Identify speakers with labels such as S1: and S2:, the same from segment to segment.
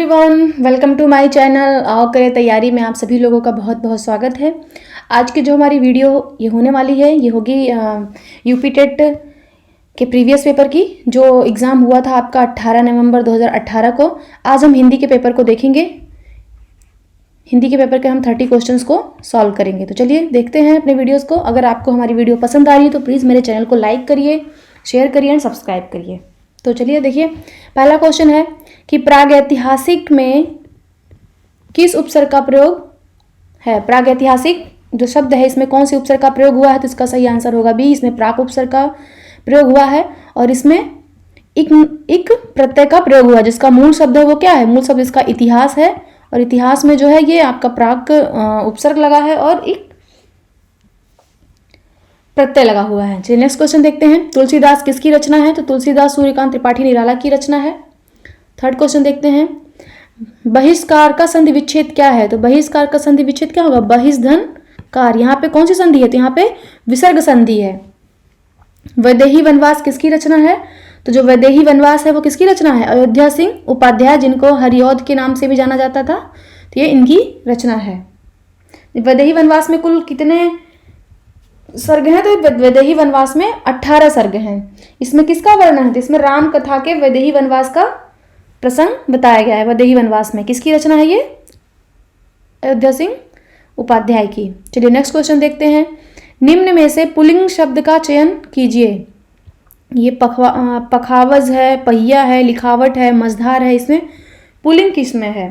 S1: Everyone, welcome to my channel. आओ करें तैयारी में आप सभी लोगों का बहुत बहुत स्वागत है। आज की जो हमारी वीडियो ये होने वाली है ये होगी यूपी टेट के प्रीवियस पेपर की, जो एग्ज़ाम हुआ था आपका 18 नवंबर 2018 को। आज हम हिंदी के पेपर को देखेंगे। हिंदी के पेपर के हम 30 क्वेश्चंस को सॉल्व करेंगे। तो चलिए देखते हैं अपने वीडियोज़ को। अगर आपको हमारी वीडियो पसंद आ रही है तो प्लीज़ मेरे चैनल को लाइक करिए, शेयर करिए एंड सब्सक्राइब करिए। तो चलिए देखिए, पहला क्वेश्चन है कि प्रागैतिहासिक में किस उपसर्ग का प्रयोग है। प्रागैतिहासिक जो शब्द है इसमें कौन सी उपसर्ग का प्रयोग हुआ है, तो इसका सही आंसर होगा बी। इसमें प्राक उपसर्ग का प्रयोग हुआ है और इसमें इक प्रत्यय का प्रयोग हुआ है। जिसका मूल शब्द है वो क्या है, मूल शब्द इसका इतिहास है और इतिहास में जो है ये आपका प्राक उपसर्ग लगा है और एक प्रत्यय लगा हुआ है। चलिए नेक्स्ट क्वेश्चन देखते हैं। तुलसीदास किसकी रचना है, तो तुलसीदास सूर्यकांत त्रिपाठी निराला की रचना है। थर्ड क्वेश्चन देखते हैं। बहिष्कार का संधि विच्छेद क्या है, तो बहिष्कार का संधि विच्छेद क्या होगा, बहिष्धन कार। यहाँ पे कौन सी संधि है, तो यहाँ पे विसर्ग संधि है। वैदेही वनवास किसकी रचना है, तो जो वैदेही वनवास है वो किसकी रचना है, अयोध्या सिंह उपाध्याय, जिनको हरिऔध के नाम से भी जाना जाता था, तो ये इनकी रचना है। वैदेही वनवास में कुल कितने सर्ग हैं, तो वैदेही वनवास में 18 सर्ग हैं। इसमें किसका वर्णन है, तो इसमें राम कथा के वैदेही वनवास का प्रसंग बताया गया है। वैदेही वनवास में किसकी रचना है, ये अयोध्या सिंह उपाध्याय की। चलिए नेक्स्ट क्वेश्चन देखते हैं। निम्न में से पुल्लिंग शब्द का चयन कीजिए। ये पखावज है, पहिया है, लिखावट है, मझधार है। इसमें पुल्लिंग किसमें है,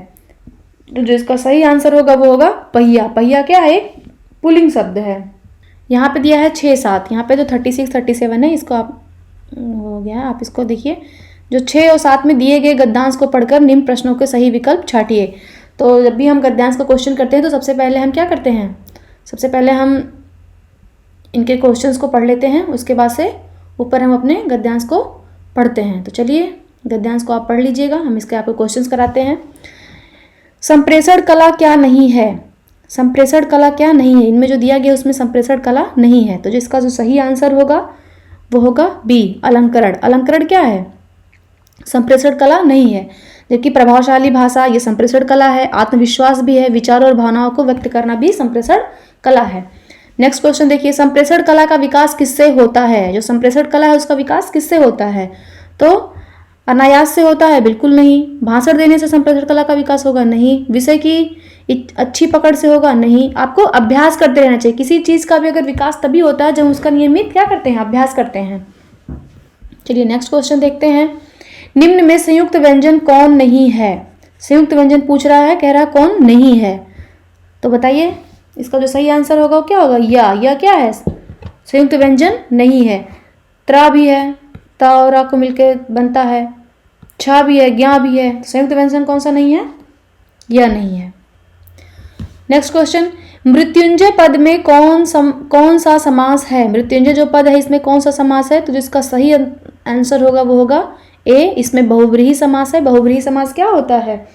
S1: तो जो इसका सही आंसर होगा वो होगा पहिया। पहिया क्या है, एक पुल्लिंग शब्द है। यहाँ पे दिया है 6-7, यहाँ पे जो 36 37 है इसको आप हो गया, आप इसको देखिए। जो 6 और 7 में दिए गए गद्यांश को पढ़कर निम्न प्रश्नों के सही विकल्प छांटिए। तो जब भी हम गद्यांश का क्वेश्चन करते हैं तो सबसे पहले हम क्या करते हैं, सबसे पहले हम इनके क्वेश्चंस को पढ़ लेते हैं, उसके बाद से ऊपर हम अपने गद्यांश को पढ़ते हैं। तो चलिए गद्यांश को आप पढ़ लीजिएगा, हम इसके आपको क्वेश्चंस कराते हैं। संप्रेषण कला क्या नहीं है, संप्रेषण कला क्या नहीं है, इनमें जो दिया गया उसमें संप्रेषण कला नहीं है। तो जिसका जो सही आंसर होगा वो होगा बी, अलंकरण। अलंकरण क्या है, संप्रेषण कला नहीं है। जबकि प्रभावशाली भाषा ये संप्रेषण कला है, आत्मविश्वास भी है, विचारों और भावनाओं को व्यक्त करना भी संप्रेषण कला है। नेक्स्ट क्वेश्चन देखिए। संप्रेषण कला का विकास किससे होता है, जो संप्रेषण कला है उसका विकास किससे होता है, तो अनायास से होता है, बिल्कुल नहीं। भाषण देने से संप्रेषण कला का विकास होगा, नहीं। विषय की अच्छी पकड़ से होगा, नहीं। आपको अभ्यास करते रहना चाहिए। किसी चीज़ का भी अगर विकास तभी होता है जब उसका नियमित क्या करते हैं, अभ्यास करते हैं। चलिए नेक्स्ट क्वेश्चन देखते हैं। निम्न में संयुक्त व्यंजन कौन नहीं है, संयुक्त व्यंजन पूछ रहा है, कह रहा है कौन नहीं है। तो बताइए इसका जो सही आंसर होगा वो क्या होगा, या क्या है, संयुक्त व्यंजन नहीं है। त्रा भी है, ता और रा को मिलकर बनता है, छा भी है, ज्ञा भी है। संयुक्त व्यंजन कौन सा नहीं है, या नहीं है। Next question. मृत्युंजय पद में कौन सा समास है, मृत्युंजय जो पद है इसमें कौन सा समास है, तो जिसका सही आंसर होगा वो होगा ए। इसमें बहुव्रीहि समास है। बहुव्रीहि समास क्या होता है,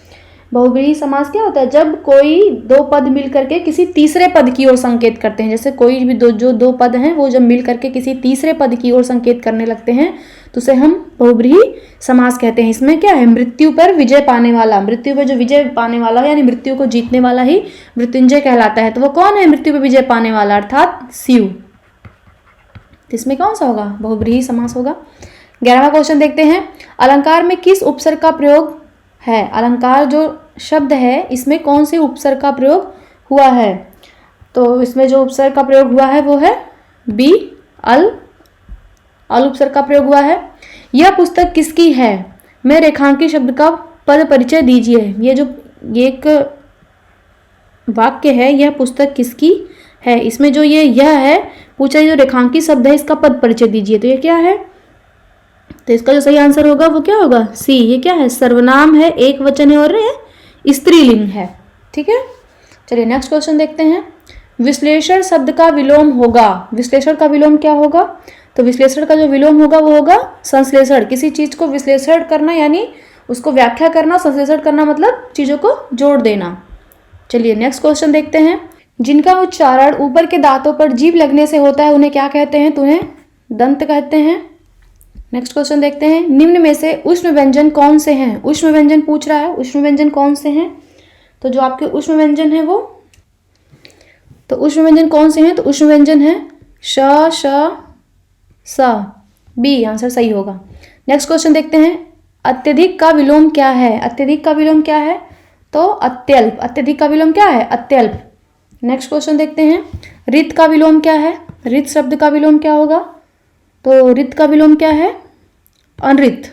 S1: बहुव्रीहि समास क्या होता है, जब कोई दो पद मिल करके किसी तीसरे पद की ओर संकेत करते हैं। जैसे कोई भी दो पद हैं वो जब मिल करके किसी तीसरे पद की ओर संकेत करने लगते हैं तो उसे हम बहुव्रीहि समास कहते हैं। इसमें क्या है, मृत्यु पर विजय पाने वाला, मृत्यु पर जो विजय पाने वाला है यानी मृत्यु को जीतने वाला ही मृत्युंजय कहलाता है। तो वो कौन है मृत्यु पर विजय पाने वाला, अर्थात शिव। तो इसमें कौन सा होगा, बहुव्रीहि समास होगा। 11वां क्वेश्चन देखते हैं। अलंकार में किस उपसर्ग का प्रयोग है, अलंकार जो शब्द है इसमें कौन से उपसर्ग का प्रयोग हुआ है, तो इसमें जो उपसर्ग का प्रयोग हुआ है वो है बी, अल उपसर्ग का प्रयोग हुआ है। यह पुस्तक किसकी है, मैं रेखांकित शब्द का पद परिचय दीजिए। ये एक वाक्य है, यह पुस्तक किसकी है, इसमें जो यह है पूछा, जो रेखांकित शब्द है इसका पद परिचय दीजिए। तो ये क्या है, तो इसका जो सही आंसर होगा वो क्या होगा, सी। ये क्या है, सर्वनाम है, एक वचन है और स्त्रीलिंग है। ठीक है, चलिए नेक्स्ट क्वेश्चन देखते हैं। विश्लेषण शब्द का विलोम होगा, विश्लेषण का विलोम क्या होगा, तो विश्लेषण का जो विलोम होगा वो होगा संश्लेषण। किसी चीज को विश्लेषण करना यानी उसको व्याख्या करना, संश्लेषण करना मतलब चीजों को जोड़ देना। चलिए नेक्स्ट क्वेश्चन देखते हैं। जिनका उच्चारण ऊपर के दांतों पर जीभ लगने से होता है उन्हें क्या कहते हैं, तो उन्हें दंत कहते हैं। नेक्स्ट क्वेश्चन देखते हैं, निम्न में से उष्ण व्यंजन कौन से हैं? उष्ण व्यंजन पूछ रहा है, उष्ण व्यंजन कौन से हैं? तो जो आपके उष्ण व्यंजन है वो, तो उष्ण व्यंजन कौन से हैं? तो उष्ण व्यंजन है श, श, स, बी आंसर सही होगा। नेक्स्ट क्वेश्चन देखते हैं, अत्यधिक का विलोम क्या है? अत्यधिक का विलोम क्या है? तो अत्यल्प। अत्यधिक का विलोम क्या है? अत्यल्प। नेक्स्ट क्वेश्चन देखते हैं, रित का विलोम क्या है? रित शब्द का विलोम क्या होगा? तो रित का विलोम क्या है? अनरित।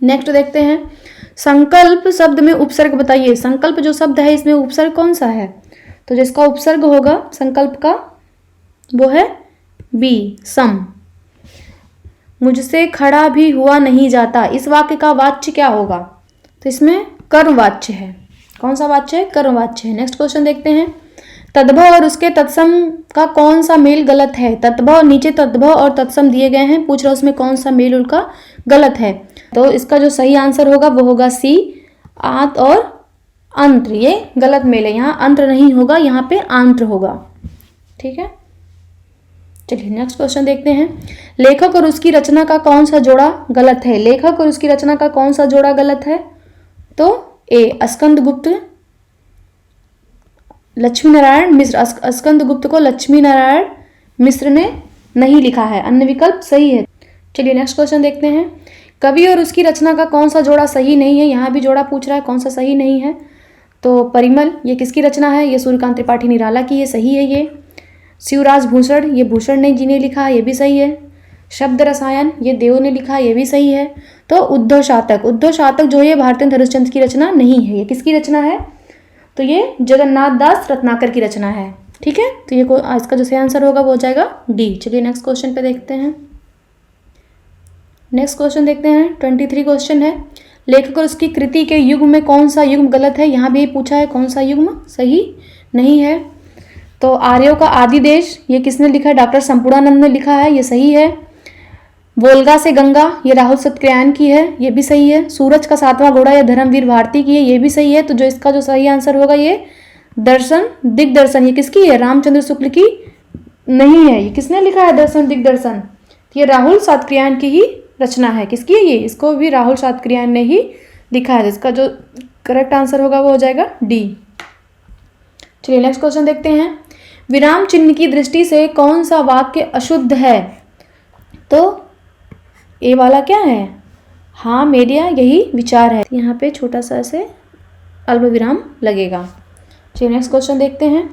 S1: नेक्स्ट देखते हैं, संकल्प शब्द में उपसर्ग बताइए। संकल्प जो शब्द है इसमें उपसर्ग कौन सा है? तो जिसका उपसर्ग होगा संकल्प का वो है बी, सम। मुझसे खड़ा भी हुआ नहीं जाता, इस वाक्य का वाच्य क्या होगा? तो इसमें कर्मवाच्य है। कौन सा वाच्य है? कर्मवाच्य है। नेक्स्ट क्वेश्चन देखते हैं, तद्भव और उसके तत्सम का कौन सा मेल गलत है? तद्भव, नीचे तद्भव और तत्सम दिए गए हैं, पूछ रहा उसमें कौन सा मेल उनका गलत है? तो इसका जो सही आंसर होगा वो होगा सी, आंत और अंत्र। ये गलत मेल है, यहाँ अंत्र नहीं होगा, यहाँ पे आंत्र होगा। ठीक है, चलिए नेक्स्ट क्वेश्चन देखते हैं, लेखक और उसकी रचना का कौन सा जोड़ा गलत है? लेखक और उसकी रचना का कौन सा जोड़ा गलत है? तो ए, स्कंदगुप्त लक्ष्मी नारायण मिश्र। स्कंदगुप्त को लक्ष्मी नारायण मिश्र ने नहीं लिखा है, अन्य विकल्प सही है। चलिए नेक्स्ट क्वेश्चन देखते हैं, कवि और उसकी रचना का कौन सा जोड़ा सही नहीं है? यहाँ भी जोड़ा पूछ रहा है, कौन सा सही नहीं है? तो परिमल, ये किसकी रचना है? ये सूर्यकांत त्रिपाठी निराला की, ये सही है। ये शिवराज भूषण, ये भूषण ने जी ने लिखा, ये भी सही है। शब्द रसायन, ये देव ने लिखा, ये भी सही है। तो उद्धव शातक, उद्धव शातक जो है भारतेंद्र हरिश्चंद्र की रचना नहीं है, ये किसकी रचना है? तो ये जगन्नाथ दास रत्नाकर की रचना है। ठीक है, तो ये इसका जो सही आंसर होगा वो हो जाएगा डी। चलिए नेक्स्ट क्वेश्चन पे देखते हैं। नेक्स्ट क्वेश्चन देखते हैं, 23 क्वेश्चन है, लेखक और उसकी कृति के युग्म में कौन सा युग्म गलत है? यहाँ भी पूछा है कौन सा युग्म सही नहीं है। तो आर्यों का आदि देश, ये किसने लिखा है? डॉक्टर संपूर्णानंद ने लिखा है, ये सही है। वोल्गा से गंगा, ये राहुल सत्यनारायण की है, ये भी सही है। सूरज का सातवां घोड़ा, ये धर्मवीर भारती की है, ये भी सही है। तो जो इसका जो सही आंसर होगा ये दर्शन दिग्दर्शन, ये किसकी है? रामचंद्र शुक्ल की नहीं है। ये किसने लिखा है दर्शन दिग्दर्शन? ये राहुल सातक्रियायन की ही रचना है। किसकी है ये? इसको भी राहुल सातक्रियायन ने ही लिखा है। इसका जो करेक्ट आंसर होगा वो हो जाएगा डी। चलिए नेक्स्ट क्वेश्चन देखते हैं, विराम चिन्ह की दृष्टि से कौन सा वाक्य अशुद्ध है? तो ए वाला क्या है? हाँ मेरिया, यही विचार है। यहाँ पे छोटा सा ऐसे अल्प विराम लगेगा। चलिए नेक्स्ट क्वेश्चन देखते हैं,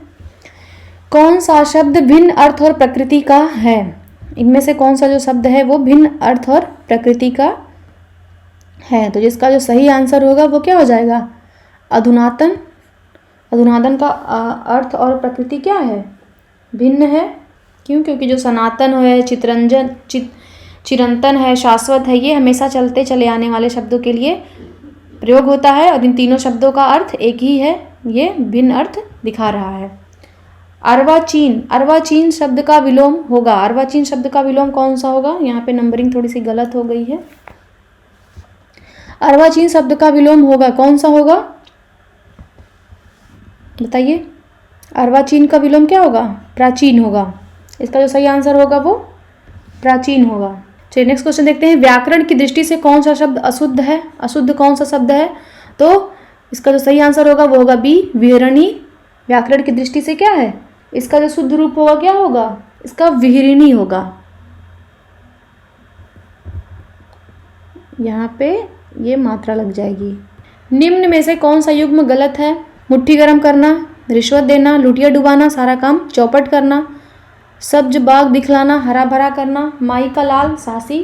S1: कौन सा शब्द भिन्न अर्थ और प्रकृति का है? इनमें से कौन सा जो शब्द है वो भिन्न अर्थ और प्रकृति का है? तो जिसका जो सही आंसर होगा वो क्या हो जाएगा? अधुनातन। अधुनातन का अर्थ और प्रकृति क्या है? भिन्न है। क्यों? क्योंकि जो सनातन है, चिरंतन है, शाश्वत है, ये हमेशा चलते चले आने वाले शब्दों के लिए प्रयोग होता है और इन तीनों शब्दों का अर्थ एक ही है, ये भिन्न अर्थ दिखा रहा है। अर्वाचीन, अर्वाचीन शब्द का विलोम होगा। अर्वाचीन शब्द का विलोम कौन सा होगा? यहाँ पे नंबरिंग थोड़ी सी गलत हो गई है। अर्वाचीन शब्द का विलोम होगा, कौन सा होगा बताइए? अर्वाचीन का विलोम क्या होगा? प्राचीन होगा। इसका जो सही आंसर होगा वो प्राचीन होगा। चलिए नेक्स्ट क्वेश्चन देखते हैं, व्याकरण की दृष्टि से कौन सा शब्द अशुद्ध है? अशुद्ध कौन सा शब्द है? तो इसका जो सही आंसर होगा वो होगा बी, विहरणी। व्याकरण की दृष्टि से क्या है? इसका जो शुद्ध रूप होगा क्या होगा? इसका विहरिणी होगा। यहाँ पे ये मात्रा लग जाएगी। निम्न में से कौन सा युग्म गलत है? मुट्ठी गर्म करना, रिश्वत देना, लुटिया डुबाना, सारा काम चौपट करना, सब्ज बाग दिखलाना, हरा भरा करना, माई का लाल, सासी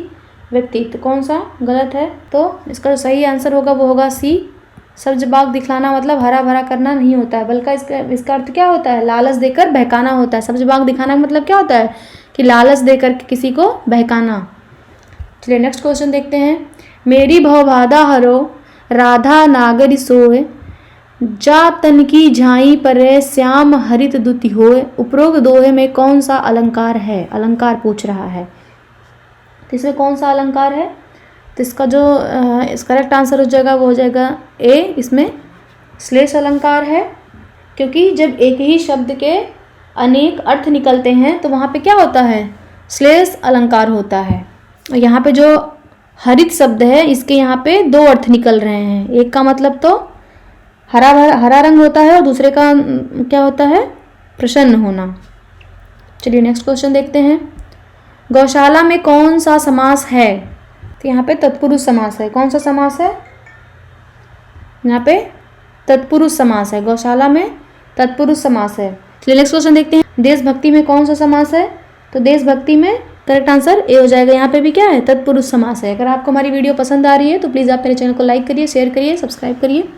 S1: व्यक्तित्व। कौन सा गलत है? तो इसका जो सही आंसर होगा वो होगा सी, सब्ज बाग दिखलाना मतलब हरा भरा करना नहीं होता है, बल्कि इसका अर्थ क्या होता है? लालच देकर बहकाना होता है। सब्ज बाग दिखाना का मतलब क्या होता है? कि लालच देकर किसी को बहकाना। चलिए नेक्स्ट क्वेश्चन देखते हैं, मेरी भवबाधा हरो राधा नागरी सोए, जा तन की झाई पर श्याम हरित दुति होए। उपरोक्त दोहे में कौन सा अलंकार है? अलंकार पूछ रहा है, तो इसमें कौन सा अलंकार है? तो इसका जो करेक्ट आंसर हो जाएगा वो हो जाएगा ए, इसमें श्लेष अलंकार है। क्योंकि जब एक ही शब्द के अनेक अर्थ निकलते हैं तो वहाँ पे क्या होता है? श्लेष अलंकार होता है। और यहाँ पे जो हरित शब्द है इसके यहाँ पे दो अर्थ निकल रहे हैं। एक का मतलब तो हरा रंग होता है और दूसरे का क्या होता है, प्रसन्न होना। चलिए नेक्स्ट क्वेश्चन देखते हैं। गौशाला में कौन सा समास है? तो यहाँ पे तत्पुरुष समास है। कौन सा समास है? यहाँ पे तत्पुरुष समास है। गौशाला में तत्पुरुष समास है। चलिए नेक्स्ट क्वेश्चन देखते हैं। देशभक्ति में कौन सा समास है? तो देशभक्ति में करेक्ट आंसर ए हो जाएगा। यहाँ पे भी क्या है, तत्पुरुष समास है। अगर आपको हमारी वीडियो पसंद आ रही है तो प्लीज़ आप मेरे चैनल को लाइक करिए, शेयर करिए, सब्सक्राइब करिए।